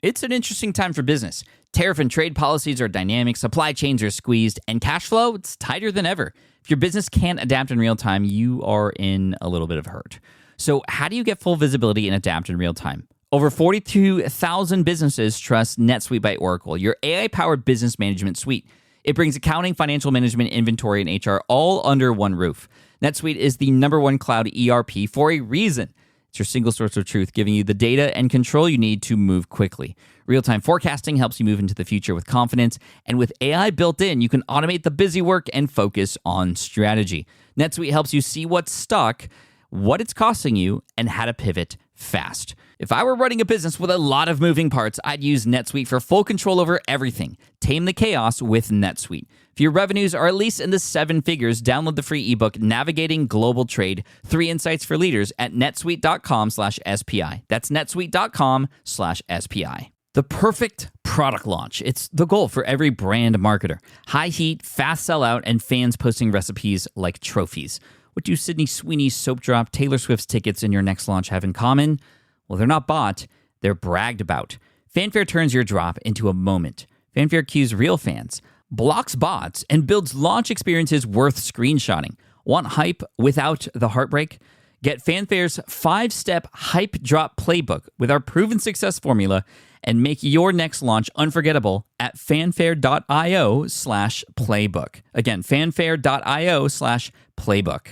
It's an interesting time for business. Tariff and trade policies are dynamic, supply chains are squeezed, and cash flow, it's tighter than ever. If your business can't adapt in real time, you are in a little bit of hurt. So how do you get full visibility and adapt in real time? Over 42,000 businesses trust NetSuite by Oracle, your AI-powered business management suite. It brings accounting, financial management, inventory, and HR all under one roof. NetSuite is the #1 cloud ERP for a reason. It's your single source of truth, giving you the data and control you need to move quickly. Real-time forecasting helps you move into the future with confidence, and with AI built in, you can automate the busy work and focus on strategy. NetSuite helps you see what's stuck, what it's costing you, and how to pivot fast. If I were running a business with a lot of moving parts, I'd use NetSuite for full control over everything. Tame the chaos with NetSuite. If your revenues are at least in the 7 figures, download the free ebook, Navigating Global Trade, 3 Insights for Leaders at netsuite.com/SPI. That's netsuite.com/SPI. The perfect product launch. It's the goal for every brand marketer. High heat, fast sellout, and fans posting recipes like trophies. What do Sydney Sweeney's soap drop, Taylor Swift's tickets, and your next launch have in common? Well, they're not bought, they're bragged about. Fanfare turns your drop into a moment. Fanfare cues real fans, blocks bots, and builds launch experiences worth screenshotting. Want hype without the heartbreak? Get Fanfare's 5-step hype drop playbook with our proven success formula and make your next launch unforgettable at fanfare.io/playbook. Again, fanfare.io/playbook.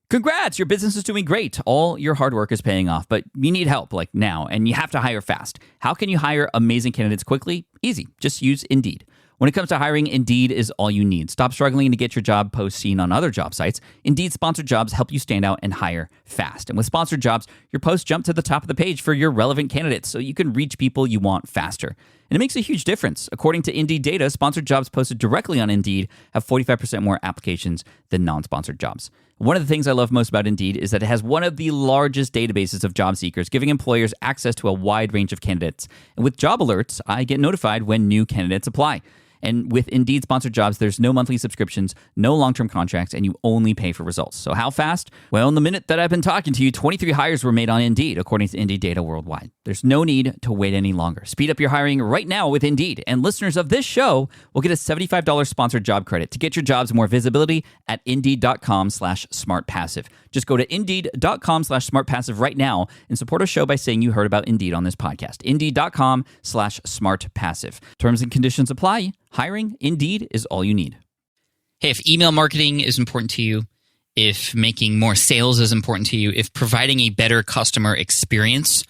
Congrats, your business is doing great. All your hard work is paying off, but you need help like now, and you have to hire fast. How can you hire amazing candidates quickly? Easy. Just use Indeed. When it comes to hiring, Indeed is all you need. Stop struggling to get your job post seen on other job sites. Indeed sponsored jobs help you stand out and hire fast. And with sponsored jobs, your posts jump to the top of the page for your relevant candidates so you can reach people you want faster. And it makes a huge difference. According to Indeed data, sponsored jobs posted directly on Indeed have 45% more applications than non-sponsored jobs. One of the things I love most about Indeed is that it has one of the largest databases of job seekers, giving employers access to a wide range of candidates. And with job alerts, I get notified when new candidates apply. And with Indeed sponsored jobs, there's no monthly subscriptions, no long-term contracts, and you only pay for results. So how fast? Well, in the minute that I've been talking to you, 23 hires were made on Indeed, according to Indeed data worldwide. There's no need to wait any longer. Speed up your hiring right now with Indeed. And listeners of this show will get a $75 sponsored job credit to get your jobs more visibility at Indeed.com/smartpassive. Just go to Indeed.com/smartpassive right now and support our show by saying you heard about Indeed on this podcast. Indeed.com/smartpassive. Terms and conditions apply. Hiring, Indeed, is all you need. Hey, if email marketing is important to you, if making more sales is important to you, if providing a better customer experience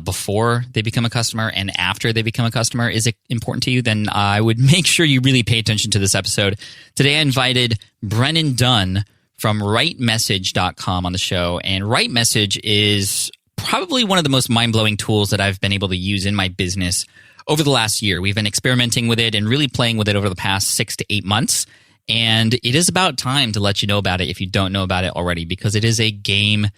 before they become a customer and after they become a customer is important to you, then I would make sure you really pay attention to this episode. Today I invited Brennan Dunn from WriteMessage.com on the show, and WriteMessage is probably one of the most mind-blowing tools that I've been able to use in my business over the last year. We've been experimenting with it and really playing with it over the past 6 to 8 months. And it is about time to let you know about it if you don't know about it already, because it is a game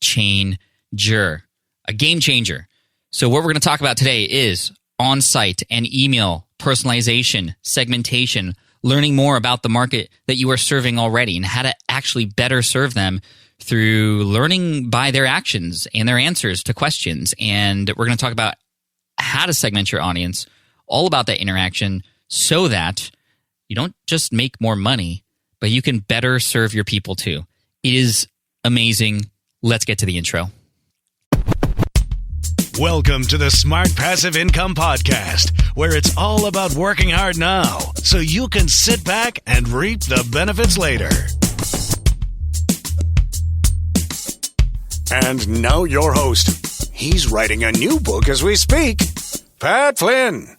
changer. A game changer. So what we're going to talk about today is on-site and email personalization, segmentation, learning more about the market that you are serving already and how to actually better serve them through learning by their actions and their answers to questions. And we're going to talk about how to segment your audience, all about that interaction so that you don't just make more money, but you can better serve your people too. It is amazing. Let's get to the intro. Welcome to the Smart Passive Income Podcast, where it's all about working hard now so you can sit back and reap the benefits later. And now your host. He's writing a new book as we speak, Pat Flynn.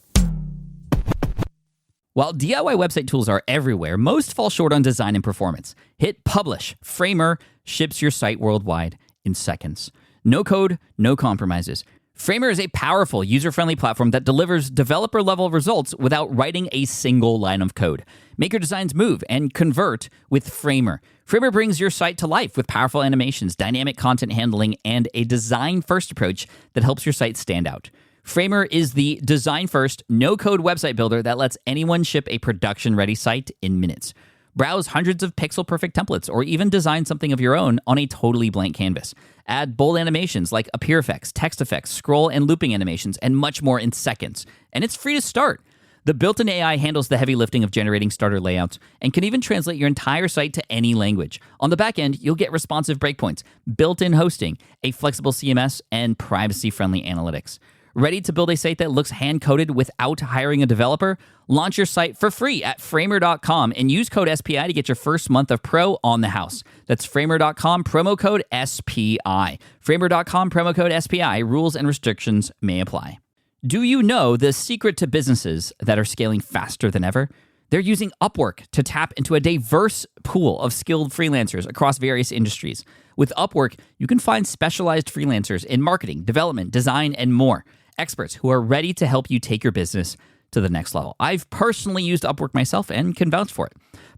While DIY website tools are everywhere, most fall short on design and performance. Hit publish. Framer ships your site worldwide in seconds. No code, no compromises. Framer is a powerful, user-friendly platform that delivers developer-level results without writing a single line of code. Make your designs move and convert with Framer. Framer brings your site to life with powerful animations, dynamic content handling, and a design-first approach that helps your site stand out. Framer is the design-first, no-code website builder that lets anyone ship a production-ready site in minutes. Browse hundreds of pixel-perfect templates or even design something of your own on a totally blank canvas. Add bold animations like appear effects, text effects, scroll and looping animations, and much more in seconds. And it's free to start. The built-in AI handles the heavy lifting of generating starter layouts and can even translate your entire site to any language. On the back end, you'll get responsive breakpoints, built-in hosting, a flexible CMS, and privacy-friendly analytics. Ready to build a site that looks hand-coded without hiring a developer? Launch your site for free at Framer.com and use code SPI to get your first month of Pro on the house. That's Framer.com, promo code SPI. Framer.com, promo code SPI. Rules and restrictions may apply. Do you know the secret to businesses that are scaling faster than ever? They're using Upwork to tap into a diverse pool of skilled freelancers across various industries. With Upwork, you can find specialized freelancers in marketing, development, design, and more. Experts who are ready to help you take your business to the next level. I've personally used Upwork myself and can vouch for it.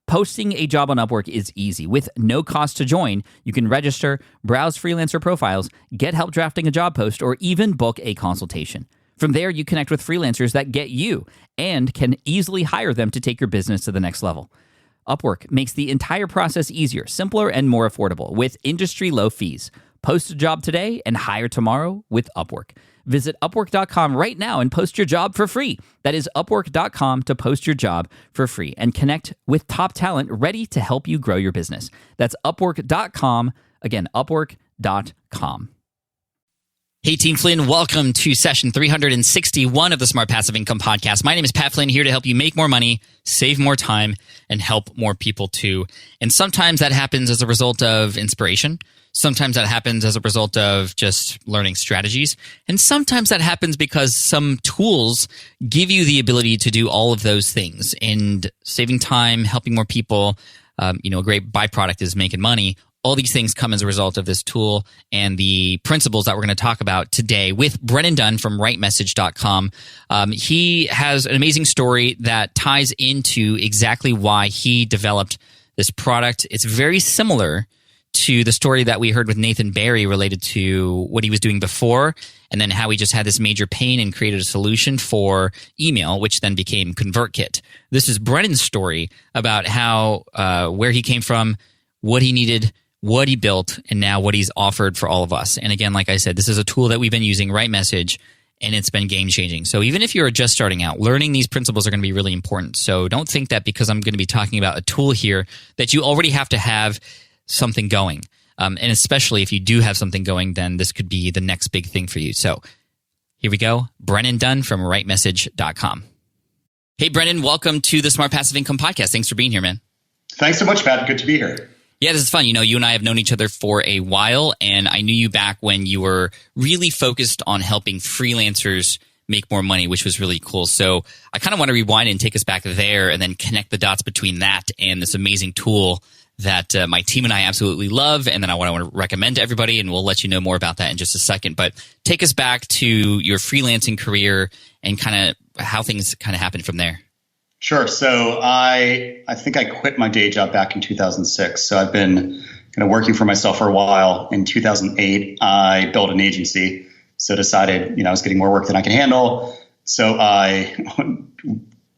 Posting a job on Upwork is easy. With no cost to join, you can register, browse freelancer profiles, get help drafting a job post, or even book a consultation. From there, you connect with freelancers that get you and can easily hire them to take your business to the next level. Upwork makes the entire process easier, simpler, and more affordable with industry-low fees. Post a job today and hire tomorrow with Upwork. Visit Upwork.com right now and post your job for free. That is Upwork.com to post your job for free and connect with top talent ready to help you grow your business. That's Upwork.com. Again, Upwork.com. Hey, Team Flynn, welcome to session 361 of the Smart Passive Income Podcast. My name is Pat Flynn, here to help you make more money, save more time, and help more people too. And sometimes that happens as a result of inspiration. Sometimes that happens as a result of just learning strategies. And sometimes that happens because some tools give you the ability to do all of those things. And saving time, helping more people, a great byproduct is making money. All these things come as a result of this tool and the principles that we're going to talk about today with Brennan Dunn from WriteMessage.com. He has an amazing story that ties into exactly why he developed this product. It's very similar to the story that we heard with Nathan Barry related to what he was doing before and then how he just had this major pain and created a solution for email, which then became ConvertKit. This is Brennan's story about how where he came from, what he needed, what he built, and now what he's offered for all of us. And again, like I said, this is a tool that we've been using, WriteMessage, and it's been game-changing. So even if you're just starting out, learning these principles are going to be really important. So don't think that because I'm going to be talking about a tool here that you already have to have something going. And especially if you do have something going, then this could be the next big thing for you. So here we go. Brennan Dunn from WriteMessage.com. Hey, Brennan, welcome to the Smart Passive Income Podcast. Thanks for being here, man. Thanks so much, Pat. Good to be here. Yeah, this is fun. You and I have known each other for a while, and I knew you back when you were really focused on helping freelancers make more money, which was really cool. So I kind of want to rewind and take us back there and then connect the dots between that and this amazing tool that my team and I absolutely love, and then I want to recommend to everybody, and we'll let you know more about that in just a second. But take us back to your freelancing career and kind of how things kind of happened from there. Sure. So I think I quit my day job back in 2006. So I've been kind of working for myself for a while. In 2008, I built an agency. So decided, I was getting more work than I could handle. So I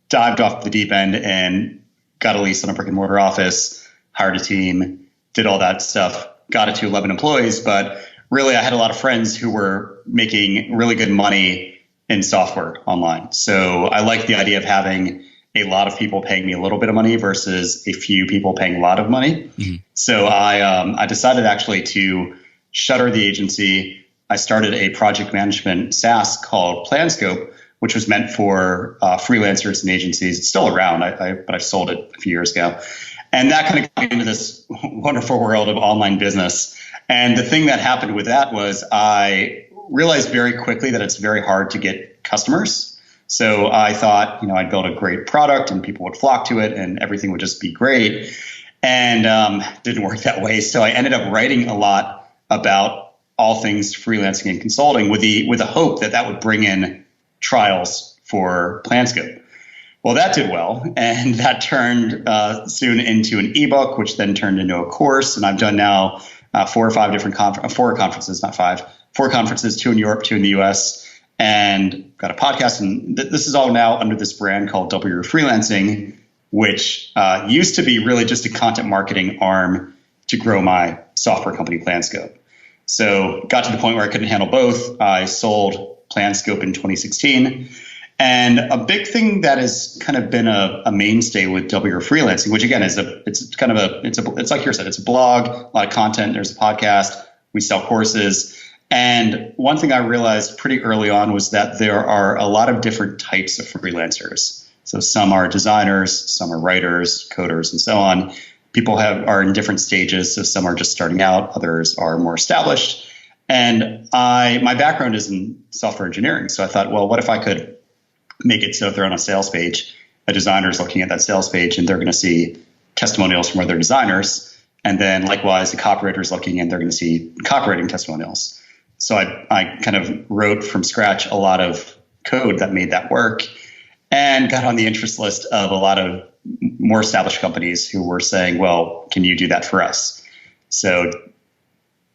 dived off the deep end and got a lease on a brick and mortar office, hired a team, did all that stuff, got it to 11 employees. But really, I had a lot of friends who were making really good money in software online. So I like the idea of having a lot of people paying me a little bit of money versus a few people paying a lot of money. Mm-hmm. So I decided actually to shutter the agency. I started a project management SaaS called PlanScope, which was meant for freelancers and agencies. It's still around, but I sold it a few years ago. And that kind of got me into this wonderful world of online business. And the thing that happened with that was I realized very quickly that it's very hard to get customers. So I thought, I'd build a great product and people would flock to it and everything would just be great. And didn't work that way. So I ended up writing a lot about all things freelancing and consulting with the hope that would bring in trials for PlanScope. Well, that did well. And that turned soon into an ebook, which then turned into a course. And I've done now 4 or 5 different conferences, not 5, 4 conferences, 2 in Europe, 2 in the US. And got a podcast, and this is all now under this brand called W Freelancing. which used to be really just a content marketing arm to grow my software company, Planscope. So got to the point where I couldn't handle both. I sold Planscope in 2016. And a big thing that has kind of been a mainstay with WR freelancing, which again it's like you said, it's a blog, a lot of content. There's a podcast. We sell courses. And one thing I realized pretty early on was that there are a lot of different types of freelancers. So some are designers, some are writers, coders, and so on. People are in different stages. So some are just starting out, others are more established. And my background is in software engineering. So I thought, well, what if I could make it so if they're on a sales page, a designer is looking at that sales page and they're going to see testimonials from other designers. And then likewise, the copywriter is looking and they're going to see copywriting testimonials. So I kind of wrote from scratch a lot of code that made that work and got on the interest list of a lot of more established companies who were saying, well, can you do that for us? So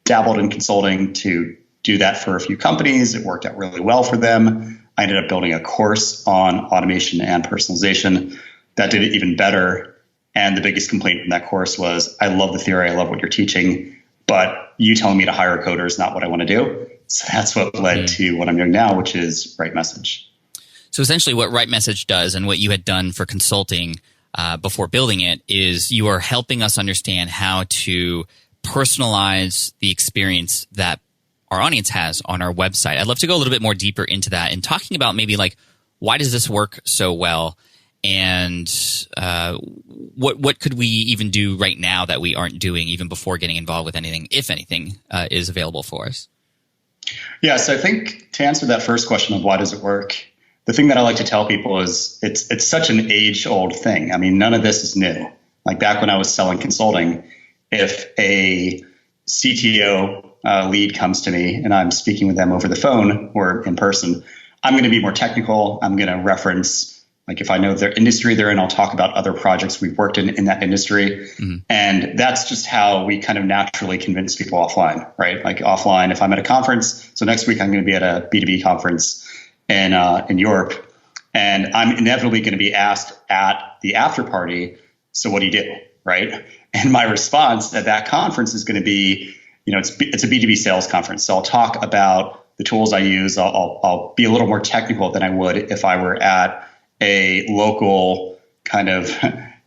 dabbled in consulting to do that for a few companies. It worked out really well for them. I ended up building a course on automation and personalization that did it even better. And the biggest complaint from that course was, I love the theory, I love what you're teaching, but you telling me to hire a coder is not what I want to do. So that's what led to what I'm doing now, which is Write Message. So essentially what Write Message does and what you had done for consulting before building it is you are helping us understand how to personalize the experience that our audience has on our website. I'd love to go a little bit more deeper into that and talking about maybe like, why does this work so well? And what could we even do right now that we aren't doing even before getting involved with anything, if anything, is available for us? Yeah, so I think to answer that first question of why does it work, the thing that I like to tell people is it's such an age-old thing. I mean, none of this is new. Like back when I was selling consulting, if a CTO lead comes to me and I'm speaking with them over the phone or in person, I'm going to be more technical. I'm going to reference, like if I know their industry they're in, I'll talk about other projects we've worked in that industry. Mm-hmm. And that's just how we kind of naturally convince people offline, right? Like offline, if I'm at a conference, so next week I'm going to be at a B2B conference in Europe, and I'm inevitably going to be asked at the after party, so what do you do, right? And my response at that conference is going to be, it's a B2B sales conference. So I'll talk about the tools I use. I'll be a little more technical than I would if I were at a local kind of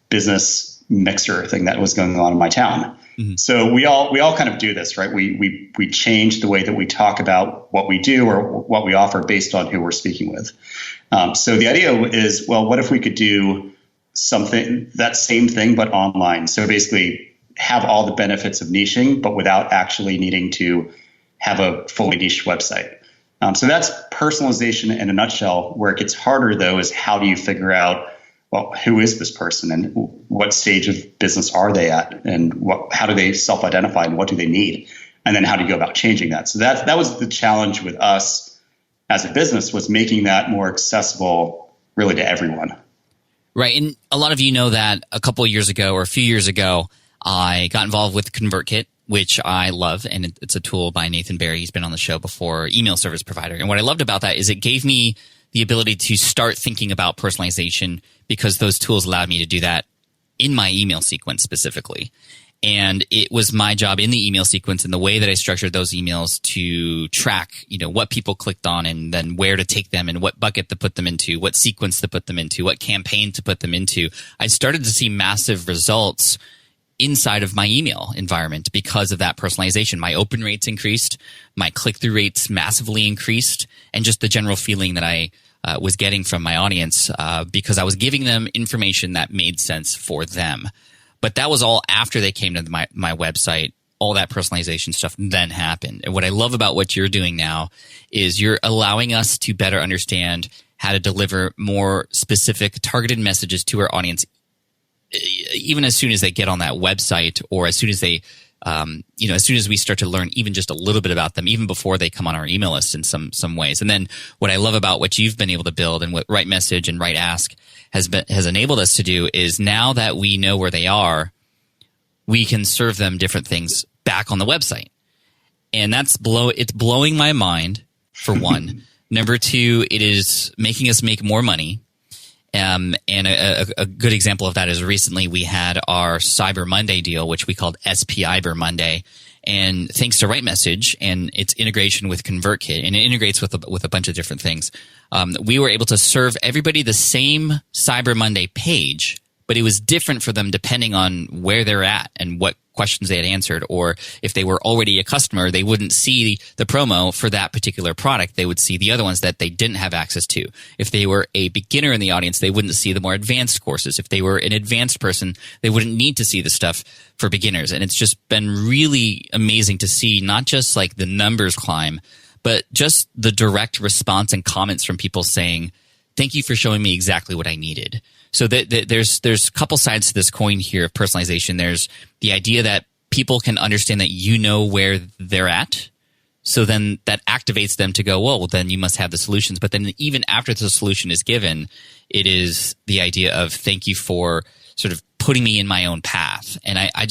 business mixer thing that was going on in my town. Mm-hmm. So we all kind of do this, right? We change the way that we talk about what we do or what we offer based on who we're speaking with. So the idea is, well, what if we could do something, that same thing, but online? So basically have all the benefits of niching, but without actually needing to have a fully niched website. So that's personalization in a nutshell. Where it gets harder, though, is how do you figure out, well, who is this person and what stage of business are they at, and how do they self-identify and what do they need? And then how do you go about changing that? So that was the challenge with us as a business, was making that more accessible really to everyone. Right. And a lot of you know that a couple of years ago or a few years ago, I got involved with ConvertKit, which I love. And it's a tool by Nathan Barry. He's been on the show before, email service provider. And what I loved about that is it gave me the ability to start thinking about personalization, because those tools allowed me to do that in my email sequence specifically. And it was my job in the email sequence and the way that I structured those emails to track, what people clicked on and then where to take them and what bucket to put them into, what sequence to put them into, what campaign to put them into. I started to see massive results inside of my email environment because of that personalization. My open rates increased, my click-through rates massively increased, and just the general feeling that I was getting from my audience because I was giving them information that made sense for them. But that was all after they came to my website. All that personalization stuff then happened. And what I love about what you're doing now is you're allowing us to better understand how to deliver more specific targeted messages to our audience, even as soon as they get on that website, or as soon as they, as soon as we start to learn even just a little bit about them, even before they come on our email list in some ways. And then what I love about what you've been able to build and what Write Message and Write Ask has enabled us to do is, now that we know where they are, we can serve them different things back on the website. And it's blowing my mind, for one. Number two, it is making us make more money. And a good example of that is recently we had our Cyber Monday deal, which we called SPI Monday. And thanks to Right Message and its integration with ConvertKit, and it integrates with a bunch of different things, we were able to serve everybody the same Cyber Monday page, but it was different for them depending on where they're at and what questions they had answered. Or if they were already a customer, they wouldn't see the promo for that particular product. They would see the other ones that they didn't have access to. If they were a beginner in the audience, they wouldn't see the more advanced courses. If they were an advanced person, they wouldn't need to see the stuff for beginners. And it's just been really amazing to see not just like the numbers climb, but just the direct response and comments from people saying, thank you for showing me exactly what I needed. So there's a couple sides to this coin here of personalization. There's the idea that people can understand that you know where they're at. So then that activates them to go, well, then you must have the solutions. But then even after the solution is given, it is the idea of thank you for sort of putting me in my own path. And I'm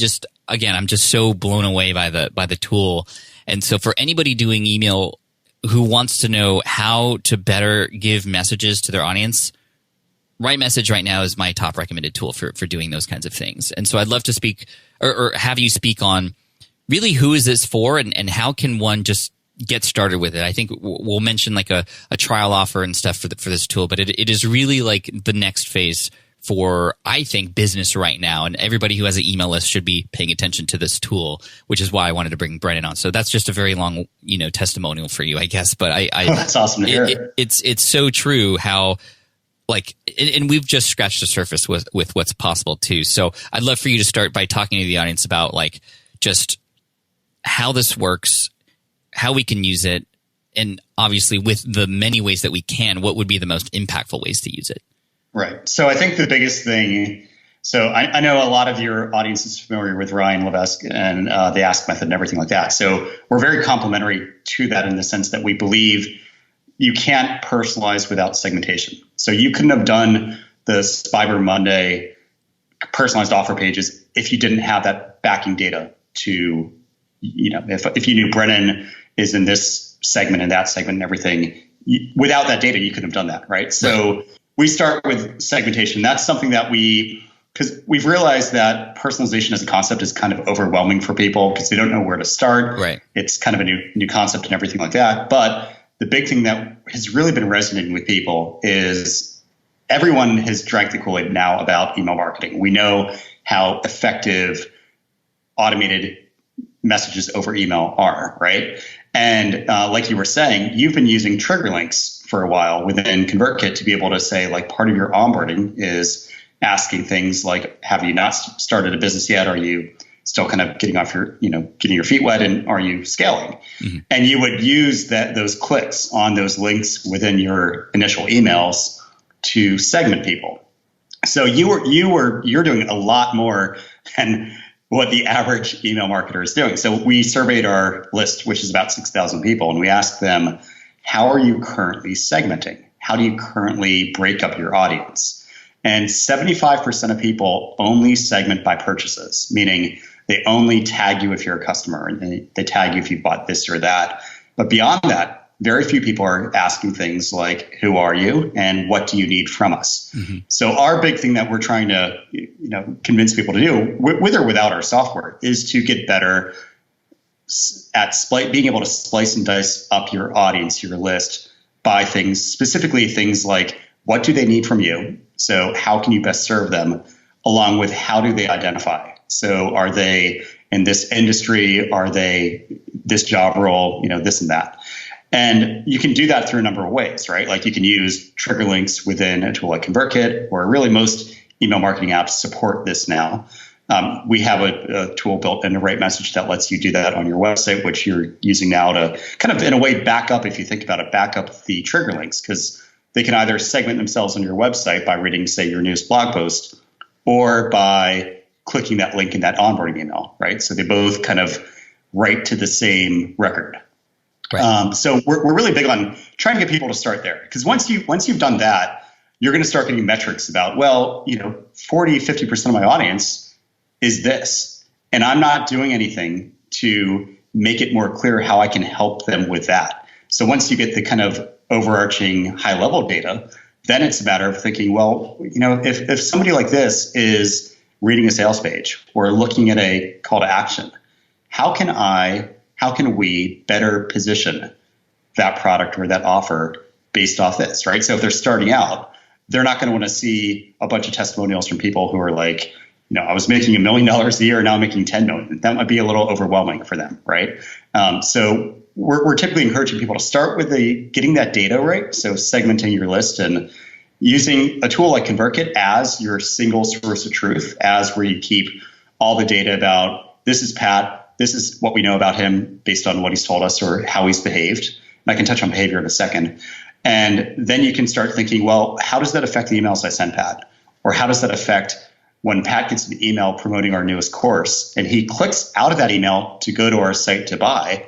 just so blown away by the tool. And so for anybody doing email who wants to know how to better give messages to their audience, Right Message right now is my top recommended tool for doing those kinds of things. And so I'd love to speak or have you speak on really who is this for and how can one just get started with it. I think we'll mention like a trial offer and stuff for this tool, but it is really like the next phase for, I think, business right now. And everybody who has an email list should be paying attention to this tool, which is why I wanted to bring Brennan on. So that's just a very long, testimonial for you, I guess. But that's awesome to hear. It's so true how, like, and we've just scratched the surface with what's possible too. So I'd love for you to start by talking to the audience about like just how this works, how we can use it, and obviously with the many ways that we can, what would be the most impactful ways to use it? Right. So I think the biggest thing, so I know a lot of your audience is familiar with Ryan Levesque and the Ask method and everything like that. So we're very complementary to that in the sense that we believe you can't personalize without segmentation. So you couldn't have done the Cyber Monday personalized offer pages if you didn't have that backing data to, if you knew Brennan is in this segment and that segment and everything, without that data, you couldn't have done that, right? So we start with segmentation. That's something that because we've realized that personalization as a concept is kind of overwhelming for people because they don't know where to start. Right. It's kind of a new concept and everything like that. But the big thing that has really been resonating with people is everyone has drank the Kool-Aid now about email marketing. We know how effective automated messages over email are, right? And like you were saying, you've been using trigger links for a while within ConvertKit to be able to say, like, part of your onboarding is asking things like, have you not started a business yet? Are you still kind of getting your feet wet, and are you scaling? Mm-hmm. And you would use those clicks on those links within your initial emails to segment people. So you're doing a lot more than what the average email marketer is doing. So we surveyed our list, which is about 6,000 people, and we asked them, how are you currently segmenting? How do you currently break up your audience? And 75% of people only segment by purchases, meaning they only tag you if you're a customer, and they tag you if you bought this or that. But beyond that, very few people are asking things like, who are you and what do you need from us? Mm-hmm. So our big thing that we're trying to convince people to do, with or without our software, is to get better at being able to slice and dice up your audience, your list, by specifically things like, what do they need from you? So how can you best serve them, along with how do they identify? So are they in this industry? Are they this job role? This and that. And you can do that through a number of ways, right? Like you can use trigger links within a tool like ConvertKit, or really most email marketing apps support this now. We have a tool built into Right Message that lets you do that on your website, which you're using now to kind of, in a way, back up, if you think about it, back up the trigger links, because they can either segment themselves on your website by reading, say, your newest blog post, or by clicking that link in that onboarding email, right? So they both kind of write to the same record. Right. So we're really big on trying to get people to start there, because once you've done that, you're going to start getting metrics about, 40-50% of my audience is this, and I'm not doing anything to make it more clear how I can help them with that. So once you get the kind of overarching high level data, then it's a matter of thinking, well, if somebody like this is reading a sales page or looking at a call to action, how can we better position that product or that offer based off this, right? So if they're starting out, they're not going to want to see a bunch of testimonials from people who are like, I was making $1 million a year, now I'm making 10 million. That might be a little overwhelming for them, right? So we're typically encouraging people to start with getting that data right. So segmenting your list and using a tool like ConvertKit as your single source of truth, as where you keep all the data about, this is Pat, this is what we know about him based on what he's told us or how he's behaved. And I can touch on behavior in a second. And then you can start thinking, well, how does that affect the emails I send Pat? Or how does that affect when Pat gets an email promoting our newest course and he clicks out of that email to go to our site to buy?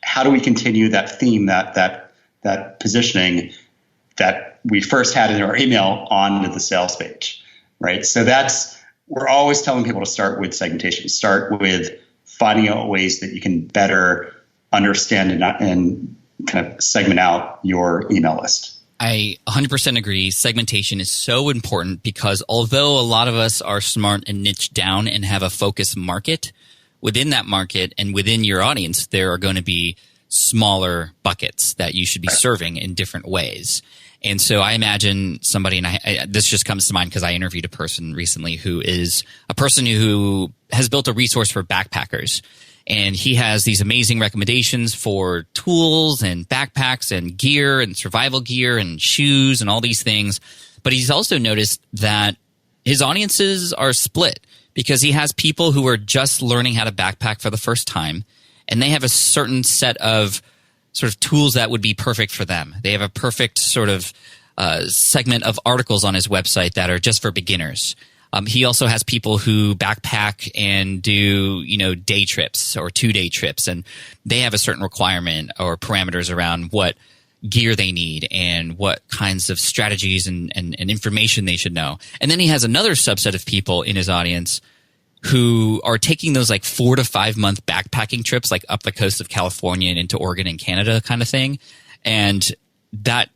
How do we continue that theme, that positioning that we first had in our email onto the sales page, right? So we're always telling people to start with segmentation, start with finding out ways that you can better understand and kind of segment out your email list. I 100% agree. Segmentation is so important because although a lot of us are smart and niche down and have a focus market, within that market and within your audience, there are going to be smaller buckets that you should be serving in different ways. And so I imagine somebody, and this just comes to mind because I interviewed a person recently who is a person who has built a resource for backpackers. And he has these amazing recommendations for tools and backpacks and gear and survival gear and shoes and all these things. But he's also noticed that his audiences are split because he has people who are just learning how to backpack for the first time. And they have a certain set of sort of tools that would be perfect for them. They have a perfect sort of segment of articles on his website that are just for beginners. He also has people who backpack and do, day trips or 2-day trips, and they have a certain requirement or parameters around what gear they need and what kinds of strategies and information they should know. And then he has another subset of people in his audience who are taking those like 4 to 5 month backpacking trips, like up the coast of California and into Oregon and Canada kind of thing. And that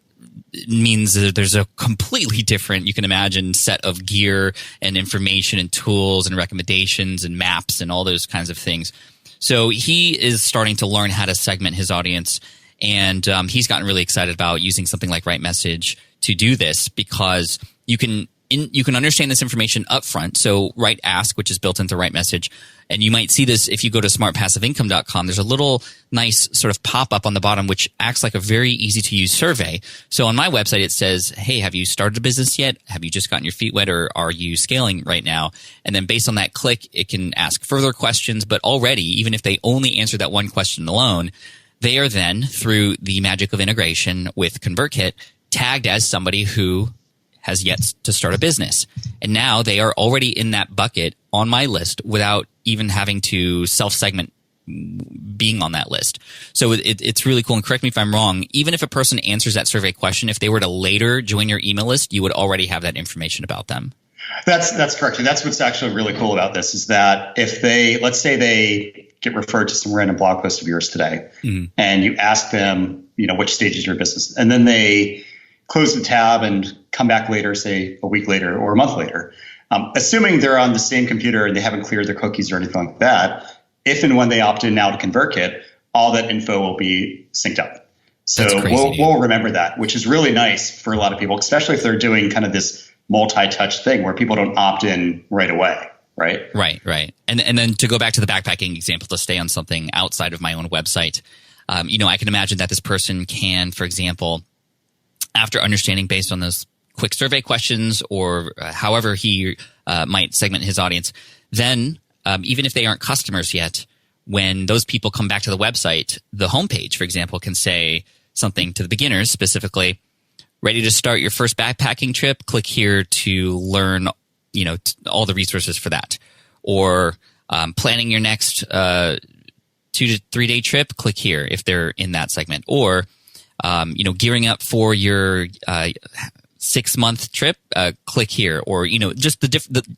means that there's a completely different, you can imagine, set of gear and information and tools and recommendations and maps and all those kinds of things. So he is starting to learn how to segment his audience, and he's gotten really excited about using something like Right Message to do this because you can understand this information up front. So Right Ask, which is built into Right Message, and you might see this if you go to smartpassiveincome.com. There's a little nice sort of pop-up on the bottom which acts like a very easy-to-use survey. So on my website it says, hey, have you started a business yet? Have you just gotten your feet wet, or are you scaling right now? And then based on that click, it can ask further questions. But already, even if they only answer that one question alone, they are then, through the magic of integration with ConvertKit, tagged as somebody who has yet to start a business. And now they are already in that bucket on my list without even having to self-segment being on that list. So it's really cool. And correct me if I'm wrong, even if a person answers that survey question, if they were to later join your email list, you would already have that information about them. That's correct. And that's what's actually really cool about this is that if let's say they get referred to some random blog post of yours today, and you ask them, which stage is your business, and then they close the tab and come back later, say a week later or a month later, assuming they're on the same computer and they haven't cleared their cookies or anything like that, if and when they opt in now to ConvertKit, all that info will be synced up. So we'll remember that, which is really nice for a lot of people, especially if they're doing kind of this multi-touch thing where people don't opt in right away, right? Right. And then to go back to the backpacking example, to stay on something outside of my own website, I can imagine that this person can, for example, after understanding based on those quick survey questions or however he might segment his audience, then even if they aren't customers yet, when those people come back to the website, the homepage, for example, can say something to the beginners specifically, ready to start your first backpacking trip? Click here to learn, all the resources for that. Or planning your next 2 to 3 day trip? Click here if they're in that segment. Or gearing up for your 6-month trip, click here. Or just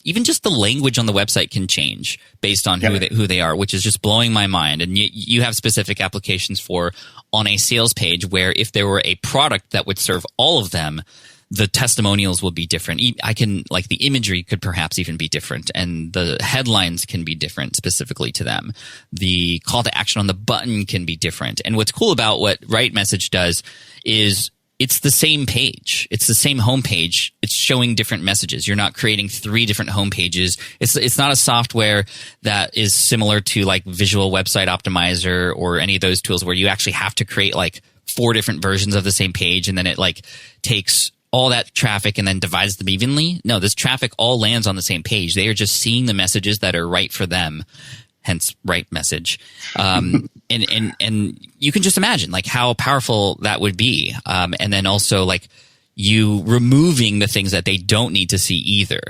even just the language on the website can change based on who they are, which is just blowing my mind. And you have specific applications for on a sales page where if there were a product that would serve all of them, the testimonials will be different. The imagery could perhaps even be different, and the headlines can be different specifically to them. The call to action on the button can be different. And what's cool about what Right Message does is it's the same page. It's the same homepage. It's showing different messages. You're not creating 3 different homepages. It's not a software that is similar to like Visual Website Optimizer or any of those tools where you actually have to create like 4 different versions of the same page, and then it like takes all that traffic and then divides them evenly. No, this traffic all lands on the same page. They are just seeing the messages that are right for them. Hence, Right Message. And you can just imagine like how powerful that would be. And then also like you removing the things that they don't need to see either.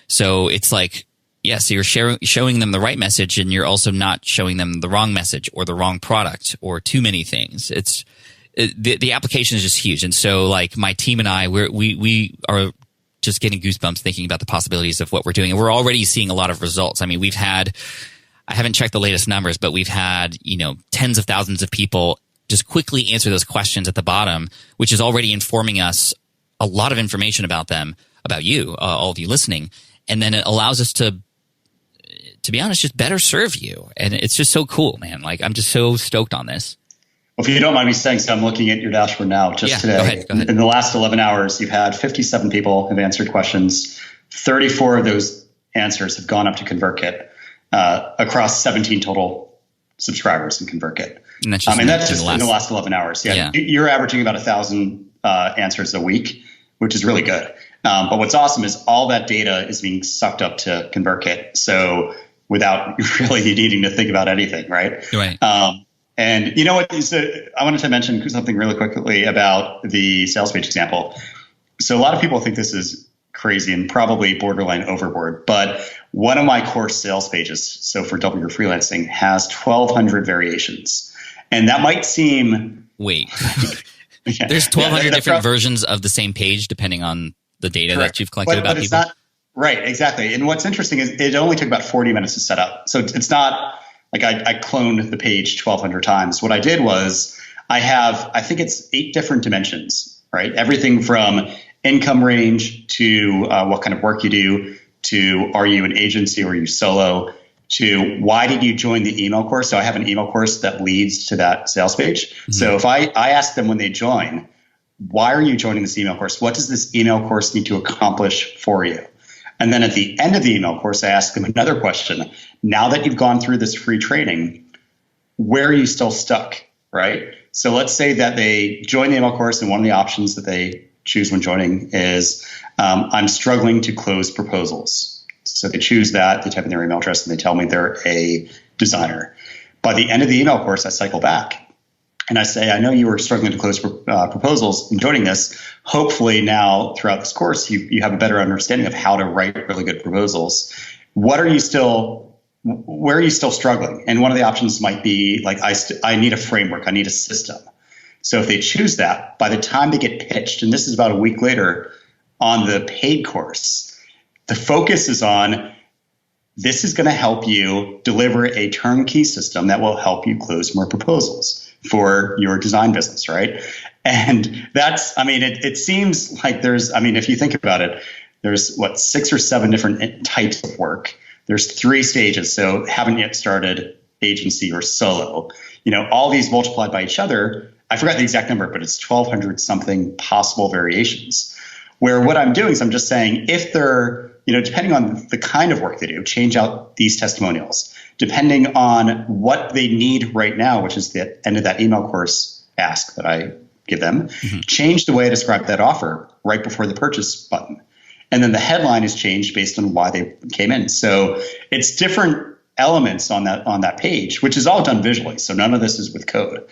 So it's like, yes, you're showing them the right message, and you're also not showing them the wrong message or the wrong product or too many things. The application is just huge. And so like my team and I, we are just getting goosebumps thinking about the possibilities of what we're doing. And we're already seeing a lot of results. I mean, I haven't checked the latest numbers, but we've had, tens of thousands of people just quickly answer those questions at the bottom, which is already informing us a lot of information about them, about you, all of you listening. And then it allows us to be honest, just better serve you. And it's just so cool, man. Like, I'm just so stoked on this. Well, if you don't mind me saying so, I'm looking at your dashboard now just today. Go ahead. In the last 11 hours, you've had 57 people have answered questions. 34 of those answers have gone up to ConvertKit across 17 total subscribers in ConvertKit. And that's just, in the last 11 hours. Yeah. You're averaging about 1,000 answers a week, which is really good. But what's awesome is all that data is being sucked up to ConvertKit. So without really needing to think about anything, right? Right. And you know what? I wanted to mention something really quickly about the sales page example. So a lot of people think this is crazy and probably borderline overboard, but one of my course sales pages, so for Double Your Freelancing, has 1,200 variations. And that might seem... Wait. There's 1,200 different versions of the same page depending on the data that you've collected about people? Right, exactly. And what's interesting is it only took about 40 minutes to set up. So it's not... Like I cloned the page 1,200 times. What I did was I think it's 8 different dimensions, right? Everything from income range to what kind of work you do, to are you an agency or are you solo, to why did you join the email course? So I have an email course that leads to that sales page. Mm-hmm. So if I ask them when they join, why are you joining this email course? What does this email course need to accomplish for you? And then at the end of the email course, I ask them another question. Now that you've gone through this free training, where are you still stuck, right? So let's say that they join the email course, and one of the options that they choose when joining is, I'm struggling to close proposals. So they choose that, they type in their email address, and they tell me they're a designer. By the end of the email course, I cycle back. And I say, I know you were struggling to close proposals in joining this. Hopefully now throughout this course, you have a better understanding of how to write really good proposals. Where are you still struggling? And one of the options might be like, I need a framework. I need a system. So if they choose that, by the time they get pitched, and this is about a week later on the paid course, the focus is on, this is going to help you deliver a turnkey system that will help you close more proposals for your design business, right? And that's, it seems like if you think about it, there's 6 or 7 different types of work. There's 3 stages. So haven't yet started, agency, or solo. All these multiplied by each other, I forgot the exact number, but it's 1,200 something possible variations. Where what I'm doing is I'm just saying, if they're, depending on the kind of work they do, change out these testimonials. Depending on what they need right now, which is the end of that email course ask that I give them, change the way I describe that offer right before the purchase button. And then the headline is changed based on why they came in. So it's different elements on that page, which is all done visually. So none of this is with code.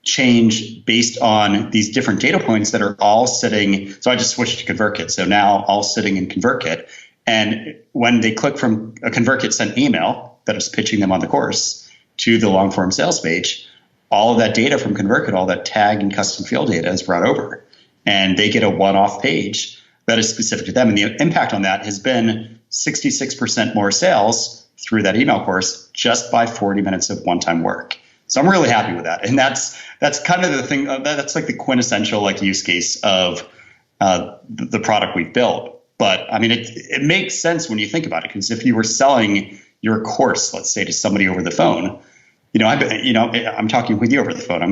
Change based on these different data points that are all sitting. So I just switched to ConvertKit. So now all sitting in ConvertKit. And when they click from a ConvertKit sent email that is pitching them on the course to the long form sales page, all of that data from ConvertKit, all that tag and custom field data is brought over. And they get a one-off page that is specific to them. And the impact on that has been 66% more sales through that email course just by 40 minutes of one-time work. So I'm really happy with that. And that's kind of the thing, that's like the quintessential use case of the product we've built. But I mean, it makes sense when you think about it, because if you were selling your course, let's say, to somebody over the phone, I'm talking with you over the phone.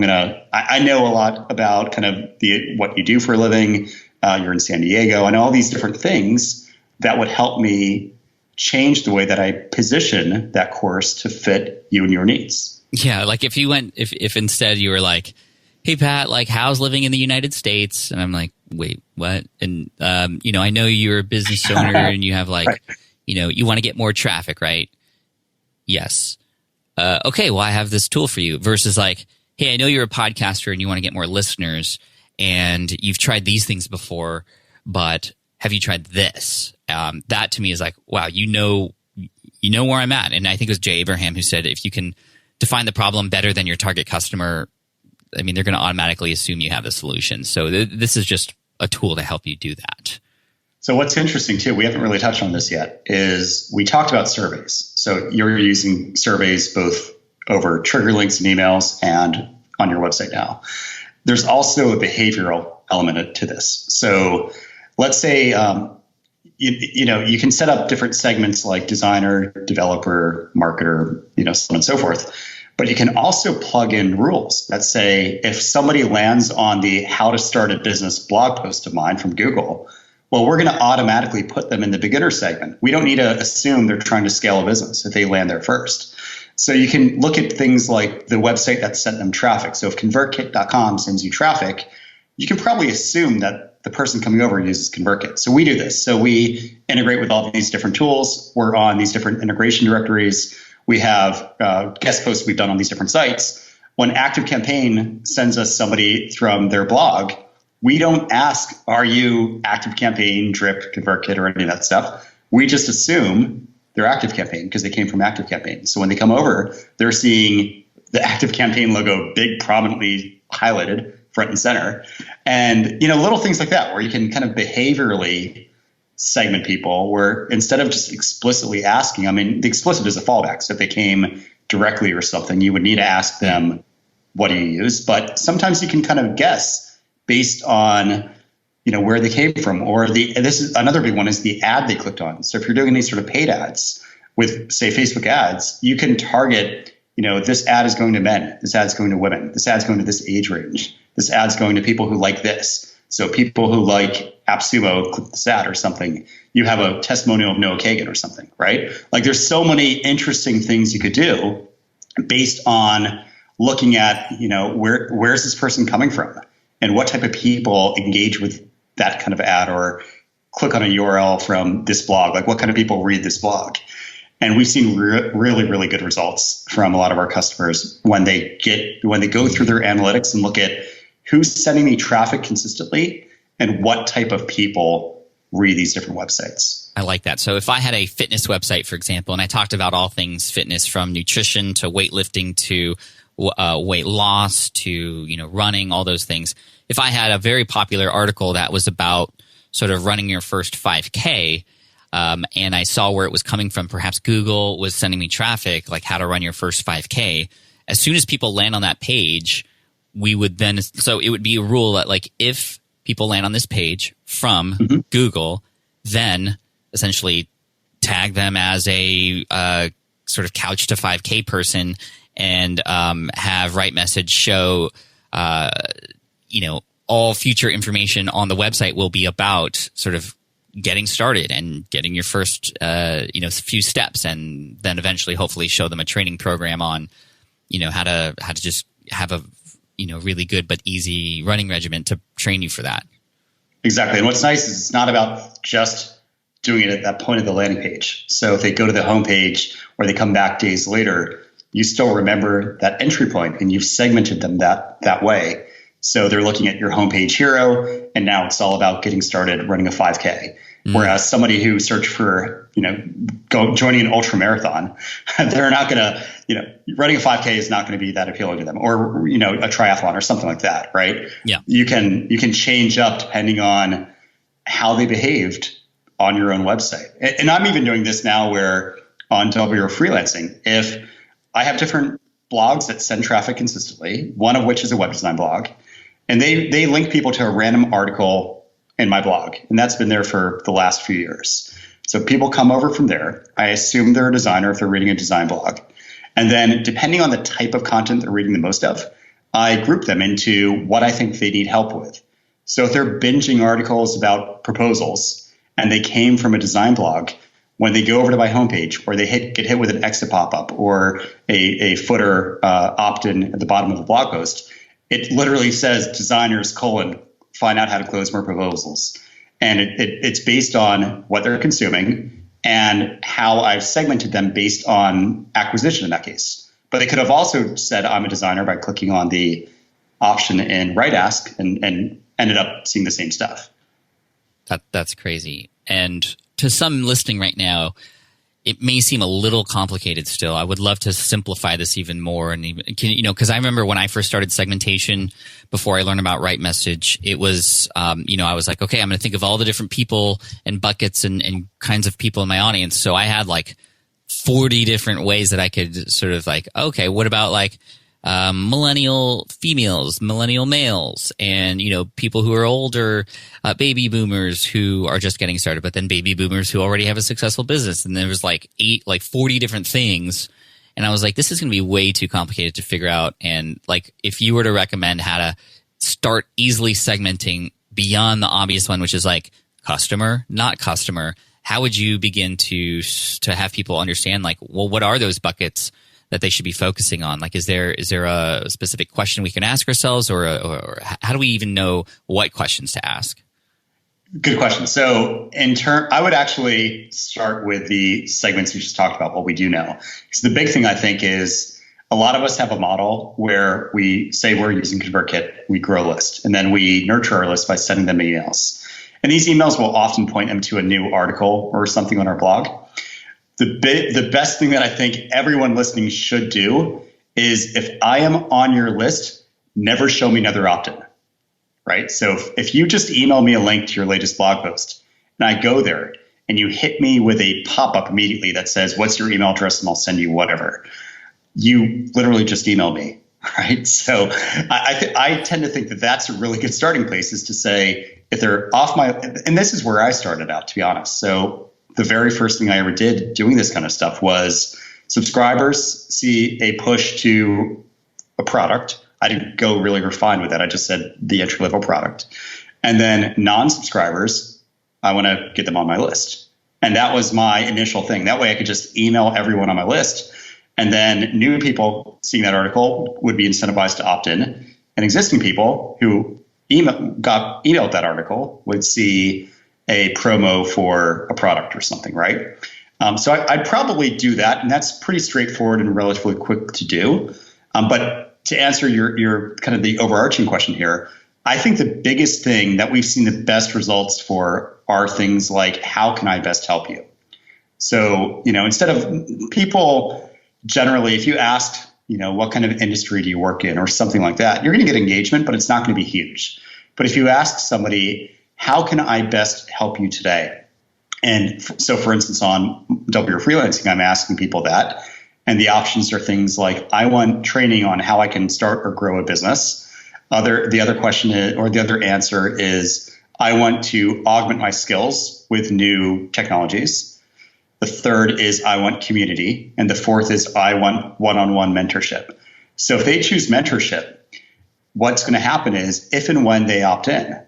I know a lot about kind of what you do for a living. You're in San Diego. I know all these different things that would help me change the way that I position that course to fit you and your needs. Yeah. Like if instead you were like, hey, Pat, like, how's living in the United States? And I'm like, wait, what? And, I know you're a business owner and you have like, right. You want to get more traffic, right? Yes. Okay, well, I have this tool for you versus like, hey, I know you're a podcaster and you want to get more listeners and you've tried these things before, but have you tried this? That to me is like, wow, you know where I'm at. And I think it was Jay Abraham who said, if you can define the problem better than your target customer, I mean, they're going to automatically assume you have the solution. So this is just a tool to help you do that. So what's interesting too, we haven't really touched on this yet, is we talked about surveys. So you're using surveys both over trigger links and emails and on your website now. There's also a behavioral element to this. So let's say, you can set up different segments like designer, developer, marketer, so on and so forth. But you can also plug in rules that say if somebody lands on the how to start a business blog post of mine from Google, well, we're going to automatically put them in the beginner segment. We don't need to assume they're trying to scale a business if they land there first. So you can look at things like the website that sent them traffic. So if ConvertKit.com sends you traffic, you can probably assume that the person coming over uses ConvertKit. So we do this. So we integrate with all these different tools. We're on these different integration directories. We have guest posts we've done on these different sites. When ActiveCampaign sends us somebody from their blog, we don't ask, are you ActiveCampaign, Drip, ConvertKit, or any of that stuff? We just assume they're ActiveCampaign because they came from ActiveCampaign. So when they come over, they're seeing the ActiveCampaign logo big, prominently highlighted front and center. And, little things like that where you can kind of behaviorally segment people where instead of just explicitly asking, the explicit is a fallback. So if they came directly or something, you would need to ask them, what do you use? But sometimes you can kind of guess based on, where they came from, or this is another big one is the ad they clicked on. So if you're doing any sort of paid ads with, say, Facebook ads, you can target, this ad is going to men, this ad's going to women, this ad's going to this age range, this ad's going to people who like this. So people who like AppSumo click this ad or something. You have a testimonial of Noah Kagan or something, right? Like there's so many interesting things you could do based on looking at, where's this person coming from and what type of people engage with that kind of ad or click on a URL from this blog. Like what kind of people read this blog? And we've seen really, really good results from a lot of our customers when they go through their analytics and look at who's sending me traffic consistently and what type of people read these different websites. I like that. So if I had a fitness website, for example, and I talked about all things fitness from nutrition to weightlifting to weight loss to, running, all those things. If I had a very popular article that was about sort of running your first 5K, and I saw where it was coming from, perhaps Google was sending me traffic, like how to run your first 5K. As soon as people land on that page, we would then, so it would be a rule that like if people land on this page from Google, then essentially tag them as a sort of couch to 5K person and have Right Message show, all future information on the website will be about sort of getting started and getting your first, few steps, and then eventually, hopefully, show them a training program on, how to just have a, really good but easy running regimen to train you for that. Exactly. And what's nice is it's not about just doing it at that point of the landing page. So if they go to the homepage or they come back days later, you still remember that entry point and you've segmented them that way. So they're looking at your homepage hero, and now it's all about getting started running a 5K. Whereas somebody who searched for, joining an ultra marathon, they're not going to, running a 5K is not going to be that appealing to them, or, a triathlon or something like that. Right. Yeah. You can change up depending on how they behaved on your own website. And I'm even doing this now where on W Freelancing, if I have different blogs that send traffic consistently, one of which is a web design blog, and they link people to a random article in my blog, and that's been there for the last few years. So people come over from there. I assume they're a designer if they're reading a design blog. And then depending on the type of content they're reading the most of, I group them into what I think they need help with. So if they're binging articles about proposals and they came from a design blog, when they go over to my homepage or they get hit with an exit pop-up or a footer opt-in at the bottom of the blog post, it literally says designers : find out how to close more proposals. And it's based on what they're consuming and how I've segmented them based on acquisition in that case. But they could have also said I'm a designer by clicking on the option in Right Ask and ended up seeing the same stuff. That's crazy. And to some listening right now, it may seem a little complicated still. I would love to simplify this even more. And even, because I remember when I first started segmentation, before I learned about Right Message, it was, I was like, okay, I'm going to think of all the different people and buckets and kinds of people in my audience. So I had like 40 different ways that I could sort of like, okay, what about like millennial females, millennial males, and people who are older, baby boomers who are just getting started, but then baby boomers who already have a successful business. And there was like 40 different things. And I was like, this is going to be way too complicated to figure out. And like, if you were to recommend how to start easily segmenting beyond the obvious one, which is like customer, not customer, how would you begin to have people understand like, well, what are those buckets that they should be focusing on? Like, is there a specific question we can ask ourselves, or how do we even know what questions to ask? Good question. So I would actually start with the segments you just talked about, what we do know. Because the big thing I think is a lot of us have a model where we say we're using ConvertKit, we grow a list, and then we nurture our list by sending them emails. And these emails will often point them to a new article or something on our blog. The best thing that I think everyone listening should do is, if I am on your list, never show me another opt-in, right? So if you just email me a link to your latest blog post and I go there and you hit me with a pop-up immediately that says, what's your email address, and I'll send you whatever, you literally just email me, right? So I tend to think that that's a really good starting place, is to say, if they're off and this is where I started out, to be honest. So the very first thing I ever did doing this kind of stuff was subscribers see a push to a product. I didn't go really refined with that. I just said the entry level product. And then non-subscribers, I want to get them on my list. And that was my initial thing. That way I could just email everyone on my list. And then new people seeing that article would be incentivized to opt in. And existing people who got emailed that article would see a promo for a product or something, right? So I'd probably do that, and that's pretty straightforward and relatively quick to do. But to answer your kind of the overarching question here, I think the biggest thing that we've seen the best results for are things like, how can I best help you? So, instead of people generally, if you asked, what kind of industry do you work in or something like that, you're going to get engagement, but it's not going to be huge. But if you ask somebody, how can I best help you today? And so, for instance, on Double Your Freelancing, I'm asking people that. And the options are things like, I want training on how I can start or grow a business. The other question is, or the other answer is, I want to augment my skills with new technologies. The third is, I want community. And the fourth is, I want one-on-one mentorship. So if they choose mentorship, what's going to happen is, if and when they opt in,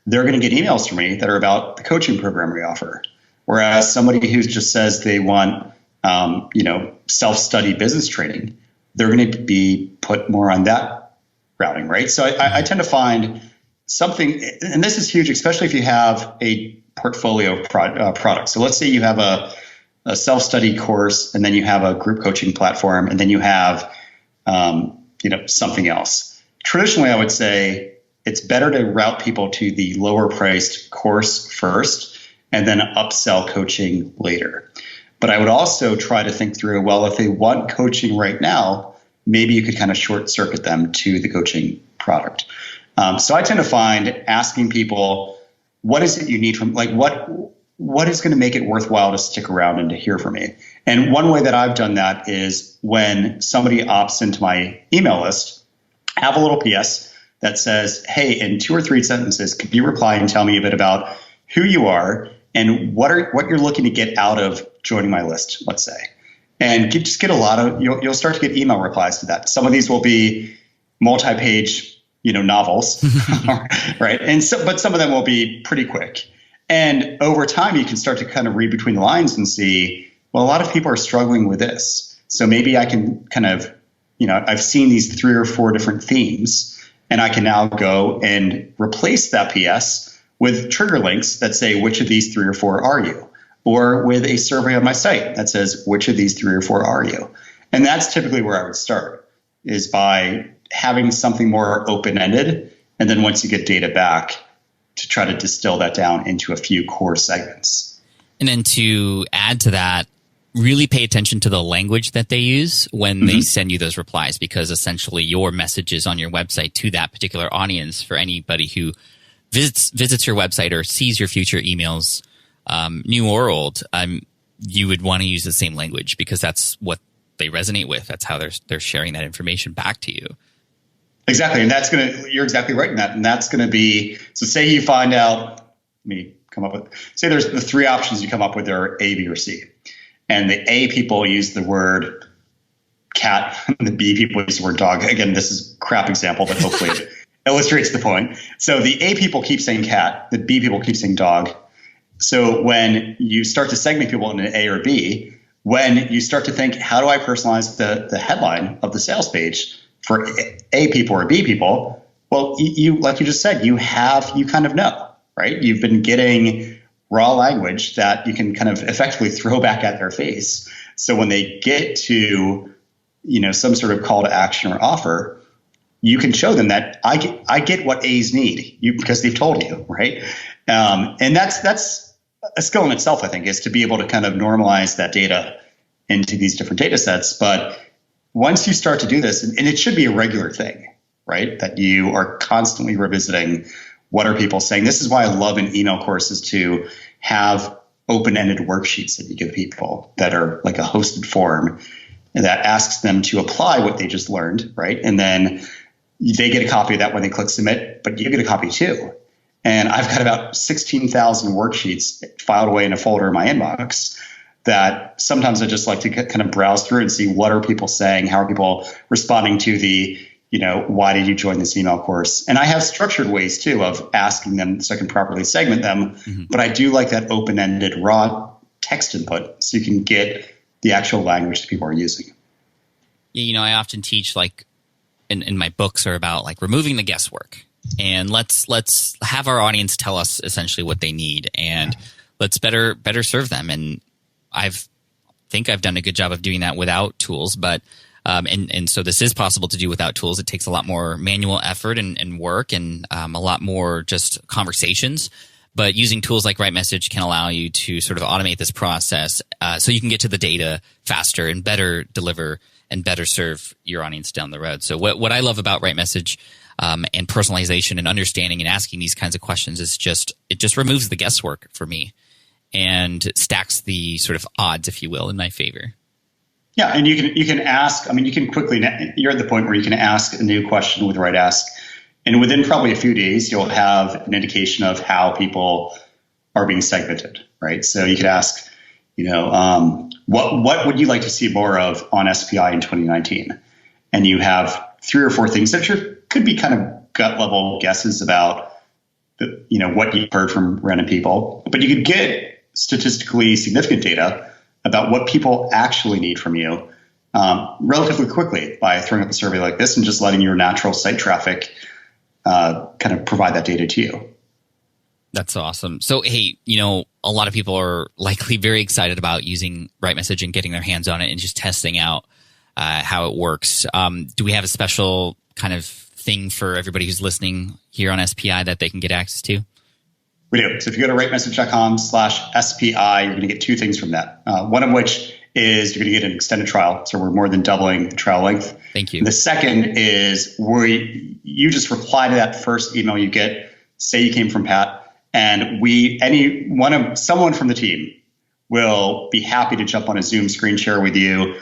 they're going to get emails from me that are about the coaching program we offer. Whereas somebody who just says they want, self-study business training, they're going to be put more on that routing, right? So I tend to find something, and this is huge, especially if you have a portfolio of products. So let's say you have a self-study course, and then you have a group coaching platform, and then you have, something else. Traditionally, I would say, it's better to route people to the lower priced course first and then upsell coaching later. But I would also try to think through, well, if they want coaching right now, maybe you could kind of short circuit them to the coaching product. So I tend to find asking people, what is it you need from, like, what is going to make it worthwhile to stick around and to hear from me? And one way that I've done that is, when somebody opts into my email list, I have a little PS that says, hey, in 2 or 3 sentences, could you reply and tell me a bit about who you are and what you're looking to get out of joining my list, let's say. And just get a lot of, you'll start to get email replies to that. Some of these will be multi-page, novels, right? But some of them will be pretty quick. And over time, you can start to kind of read between the lines and see, well, a lot of people are struggling with this. So maybe I can kind of, I've seen these 3 or 4 different themes, and I can now go and replace that PS with trigger links that say, which of these 3 or 4 are you? Or with a survey on my site that says, which of these 3 or 4 are you? And that's typically where I would start, is by having something more open-ended. And then once you get data back, to try to distill that down into a few core segments. And then to add to that, really pay attention to the language that they use when they send you those replies, because essentially your messages on your website to that particular audience, for anybody who visits your website or sees your future emails, new or old, you would want to use the same language, because that's what they resonate with. That's how they're sharing that information back to you. Exactly. And you're exactly right in that. And that's going to be, so say you find out, say there's the 3 options you come up with are A, B, or C. And the A people use the word cat, and the B people use the word dog. Again, this is a crap example, but hopefully it illustrates the point. So the A people keep saying cat, the B people keep saying dog. So when you start to segment people into A or B, when you start to think, how do I personalize the headline of the sales page for A people or B people? Well, you like you just said, you kind of know, right? You've been getting raw language that you can kind of effectively throw back at their face. So when they get to, some sort of call to action or offer, you can show them that I get what A's need, because they've told you, right? And that's a skill in itself, I think, is to be able to kind of normalize that data into these different data sets. But once you start to do this, and it should be a regular thing, right? That you are constantly revisiting, what are people saying? This is why I love in email courses to have open-ended worksheets that you give people that are like a hosted form that asks them to apply what they just learned, right? And then they get a copy of that when they click submit, but you get a copy too. And I've got about 16,000 worksheets filed away in a folder in my inbox that sometimes I just like to kind of browse through and see, what are people saying? How are people responding to the, why did you join this email course? And I have structured ways too of asking them so I can properly segment them. But I do like that open-ended raw text input so you can get the actual language that people are using. Yeah, I often teach, like in my books are about like removing the guesswork, and let's have our audience tell us essentially what they need, and let's better serve them. And think I've done a good job of doing that without tools, but and so this is possible to do without tools. It takes a lot more manual effort and work, and a lot more just conversations. But using tools like WriteMessage can allow you to sort of automate this process, so you can get to the data faster and better deliver and better serve your audience down the road. So what I love about WriteMessage and personalization and understanding and asking these kinds of questions is it just removes the guesswork for me and stacks the sort of odds, if you will, in my favor. Yeah, and you can ask. You can quickly. You're at the point where you can ask a new question with Write Ask, and within probably a few days, you'll have an indication of how people are being segmented. Right. So you could ask, what would you like to see more of on SPI in 2019? And you have 3 or 4 things that could be kind of gut level guesses about, what you've heard from random people, but you could get statistically significant data about what people actually need from you relatively quickly by throwing up a survey like this and just letting your natural site traffic kind of provide that data to you. That's awesome. So, hey, a lot of people are likely very excited about using WriteMessage and getting their hands on it and just testing out how it works. Do we have a special kind of thing for everybody who's listening here on SPI that they can get access to? We do. So if you go to writemessage.com/SPI, you're going to get 2 things from that. One of which is you're going to get an extended trial. So we're more than doubling the trial length. Thank you. And the second is where you just reply to that first email you get, say you came from Pat, and someone from the team will be happy to jump on a Zoom screen share with you,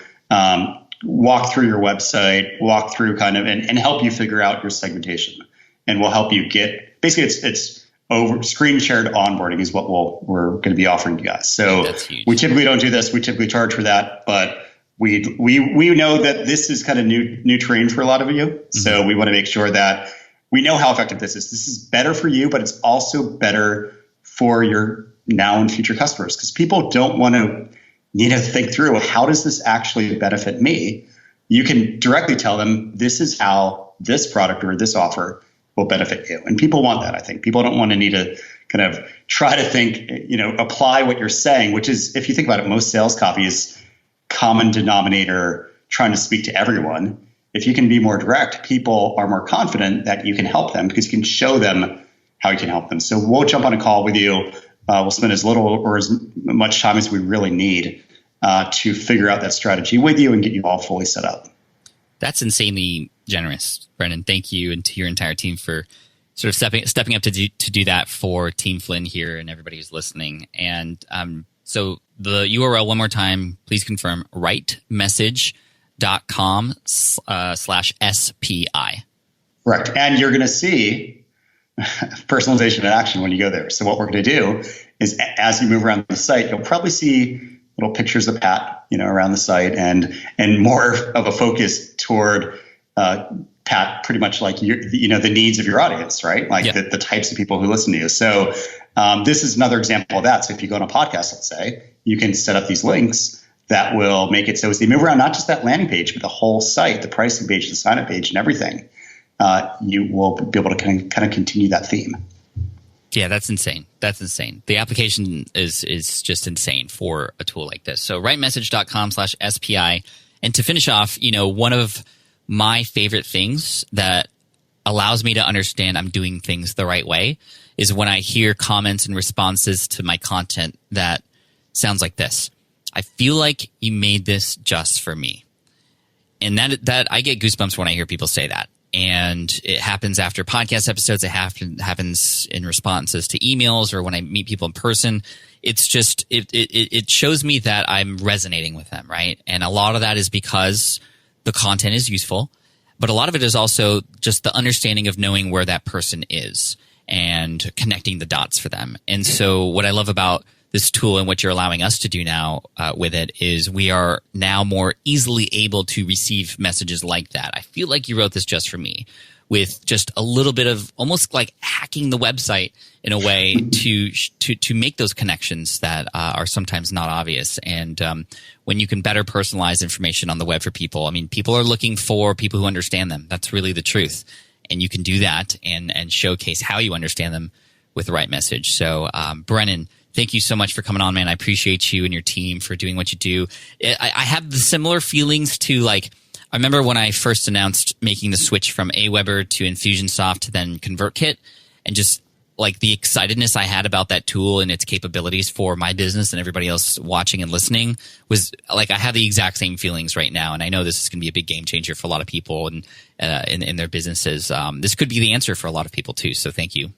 walk through your website, walk through kind of and help you figure out your segmentation. and we'll help you get, basically it's over screen shared onboarding is what we're going to be offering you guys. So we typically don't do this. We typically charge for that, but we know that this is kind of new terrain for a lot of you. Mm-hmm. So we want to make sure that we know how effective this is. This is better for you, but it's also better for your now and future customers, because people don't want to need to think through, how does this actually benefit me? You can directly tell them, this is how this product or this offer will benefit you. And people want that, I think. People don't want to need to kind of try to think, apply what you're saying, which is, if you think about it, most sales copy is common denominator, trying to speak to everyone. If you can be more direct, people are more confident that you can help them because you can show them how you can help them. So we'll jump on a call with you. We'll spend as little or as much time as we really need to figure out that strategy with you and get you all fully set up. That's insanely generous, Brennan. Thank you, and to your entire team for sort of stepping up to do that for Team Flynn here and everybody who's listening. And so the URL one more time, please confirm, rightmessage.com/SPI. Correct. And you're going to see personalization in action when you go there. So what we're going to do is, as you move around the site, you'll probably see little pictures of Pat, around the site, and more of a focus toward Pat, pretty much like the needs of your audience, right? Like the types of people who listen to you. So this is another example of that. So if you go on a podcast, let's say, you can set up these links that will make it so as they move around, not just that landing page, but the whole site, the pricing page, the sign up page, and everything. You will be able to kind of continue that theme. Yeah, that's insane. The application is just insane for a tool like this. So rightmessage.com/SPI. And to finish off, one of my favorite things that allows me to understand I'm doing things the right way is when I hear comments and responses to my content that sounds like this. I feel like you made this just for me. And that I get goosebumps when I hear people say that. And it happens after podcast episodes. It happens in responses to emails or when I meet people in person. It's just, it shows me that I'm resonating with them, right? And a lot of that is because the content is useful, but a lot of it is also just the understanding of knowing where that person is and connecting the dots for them. And so what I love about this tool and what you're allowing us to do now with it is we are now more easily able to receive messages like that. I feel like you wrote this just for me, with just a little bit of almost like hacking the website in a way to make those connections that are sometimes not obvious. And when you can better personalize information on the web for people, I mean, people are looking for people who understand them. That's really the truth. And you can do that and showcase how you understand them with the right message. So, Brennan, thank you so much for coming on, man. I appreciate you and your team for doing what you do. I have the similar feelings to, like, I remember when I first announced making the switch from Aweber to Infusionsoft to then ConvertKit, and just like the excitedness I had about that tool and its capabilities for my business and everybody else watching and listening was like, I have the exact same feelings right now. And I know this is going to be a big game changer for a lot of people and in their businesses. This could be the answer for a lot of people too. So thank you.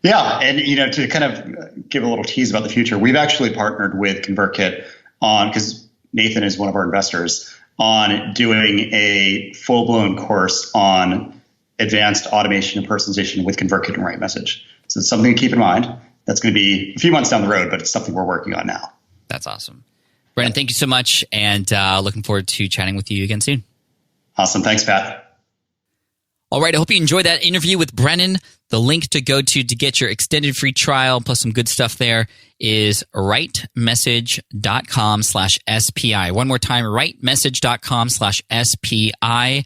Yeah. And, to kind of give a little tease about the future, we've actually partnered with ConvertKit because Nathan is one of our investors, on doing a full-blown course on advanced automation and personalization with ConvertKit and RightMessage. So it's something to keep in mind. That's going to be a few months down the road, but it's something we're working on now. That's awesome. Brennan, thank you so much, and looking forward to chatting with you again soon. Awesome. Thanks, Pat. All right. I hope you enjoyed that interview with Brennan. The link to go to get your extended free trial plus some good stuff there is rightmessage.com/SPI. One more time, rightmessage.com/SPI.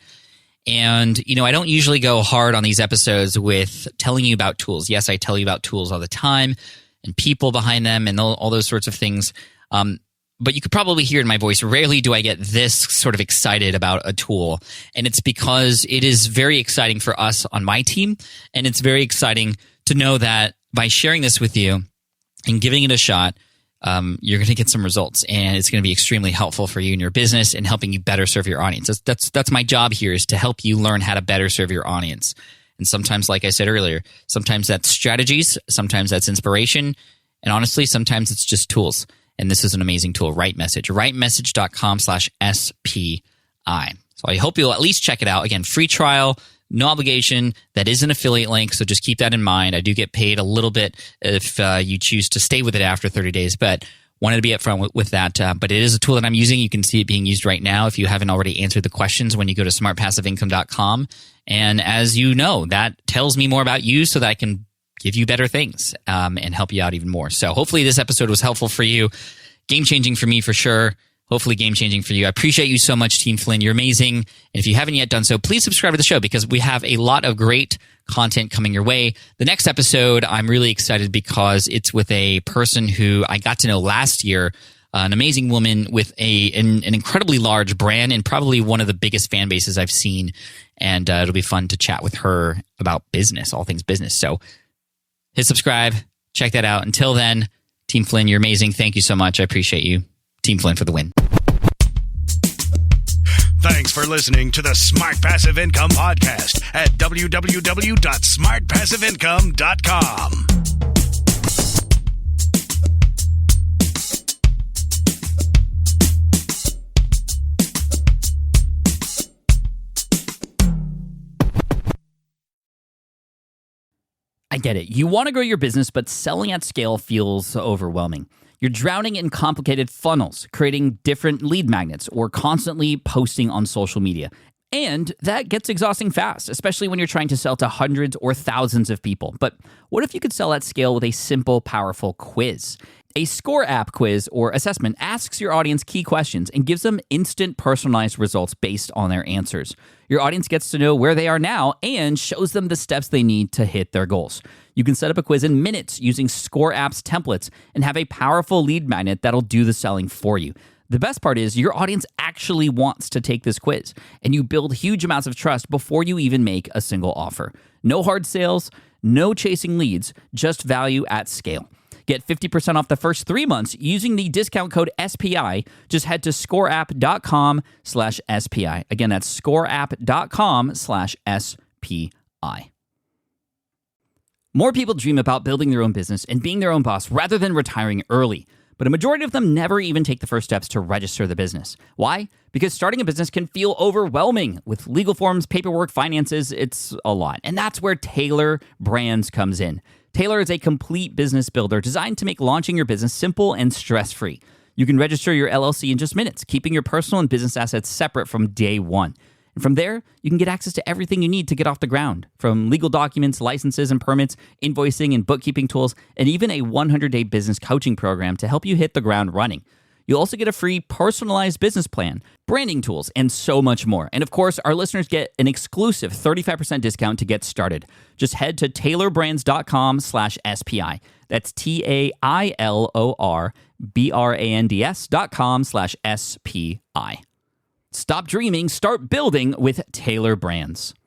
And, I don't usually go hard on these episodes with telling you about tools. Yes, I tell you about tools all the time and people behind them and all those sorts of things. But you could probably hear in my voice, rarely do I get this sort of excited about a tool. And it's because it is very exciting for us on my team. And it's very exciting to know that by sharing this with you and giving it a shot, you're going to get some results. And it's going to be extremely helpful for you and your business and helping you better serve your audience. That's my job here, is to help you learn how to better serve your audience. And sometimes, like I said earlier, sometimes that's strategies, sometimes that's inspiration, and honestly, sometimes it's just tools. And this is an amazing tool, RightMessage, rightmessage.com/SPI. So I hope you'll at least check it out. Again, free trial. No obligation. That is an affiliate link, so just keep that in mind. I do get paid a little bit if you choose to stay with it after 30 days, but wanted to be upfront with that. But it is a tool that I'm using. You can see it being used right now if you haven't already answered the questions when you go to smartpassiveincome.com. And as you know, that tells me more about you so that I can give you better things and help you out even more. So hopefully this episode was helpful for you. Game-changing for me for sure. Hopefully game-changing for you. I appreciate you so much, Team Flynn. You're amazing. And if you haven't yet done so, please subscribe to the show because we have a lot of great content coming your way. The next episode, I'm really excited because it's with a person who I got to know last year, an amazing woman with an incredibly large brand and probably one of the biggest fan bases I've seen. And it'll be fun to chat with her about business, all things business. So hit subscribe. Check that out. Until then, Team Flynn, you're amazing. Thank you so much. I appreciate you. Team Flynn for the win. Thanks for listening to the Smart Passive Income Podcast at www.smartpassiveincome.com. I get it. You want to grow your business, but selling at scale feels overwhelming. You're drowning in complicated funnels, creating different lead magnets, or constantly posting on social media. And that gets exhausting fast, especially when you're trying to sell to hundreds or thousands of people. But what if you could sell at scale with a simple, powerful quiz? A Score app quiz or assessment asks your audience key questions and gives them instant personalized results based on their answers. Your audience gets to know where they are now and shows them the steps they need to hit their goals. You can set up a quiz in minutes using Score app's templates and have a powerful lead magnet that'll do the selling for you. The best part is your audience actually wants to take this quiz, and you build huge amounts of trust before you even make a single offer. No hard sales, no chasing leads, just value at scale. Get 50% off the first 3 months using the discount code SPI. Just head to scoreapp.com/SPI. Again, that's scoreapp.com/SPI. More people dream about building their own business and being their own boss rather than retiring early. But a majority of them never even take the first steps to register the business. Why? Because starting a business can feel overwhelming. With legal forms, paperwork, finances, it's a lot. And that's where Taylor Brands comes in. Taylor is a complete business builder designed to make launching your business simple and stress-free. You can register your LLC in just minutes, keeping your personal and business assets separate from day one. And from there, you can get access to everything you need to get off the ground, from legal documents, licenses and permits, invoicing and bookkeeping tools, and even a 100-day business coaching program to help you hit the ground running. You'll also get a free personalized business plan, branding tools, and so much more. And of course, our listeners get an exclusive 35% discount to get started. Just head to taylorbrands.com/SPI. That's TAILORBRANDS.com/SPI. Stop dreaming, start building with Taylor Brands.